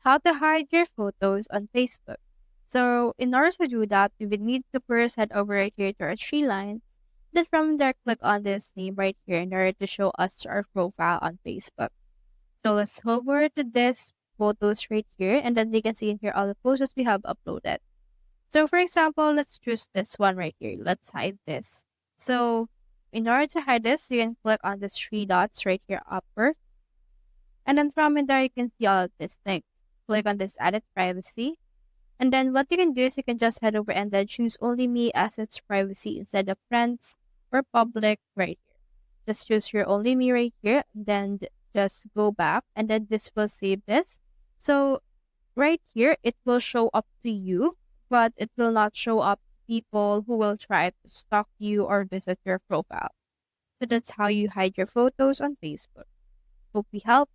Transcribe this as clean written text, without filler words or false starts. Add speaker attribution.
Speaker 1: How to hide your photos on Facebook. So in order to do that, we would need to first head over right here to our three lines. Then from there, click on this name right here in order to show us our profile on Facebook. So let's hover to this photos right here, and then we can see in here all the photos we have uploaded. So for example, let's choose this one right here. Let's hide this. So in order to hide this, you can click on these three dots right here upper. And then from in there, you can see all of these things. Click on this edit privacy. And then what you can do is you can just head over and then choose only me as its privacy instead of friends or public right here. Just choose your only me right here. And then just go back and then this will save this. So right here, it will show up to you, but it will not show up people who will try to stalk you or visit your profile. So that's how you hide your photos on Facebook. Hope we helped.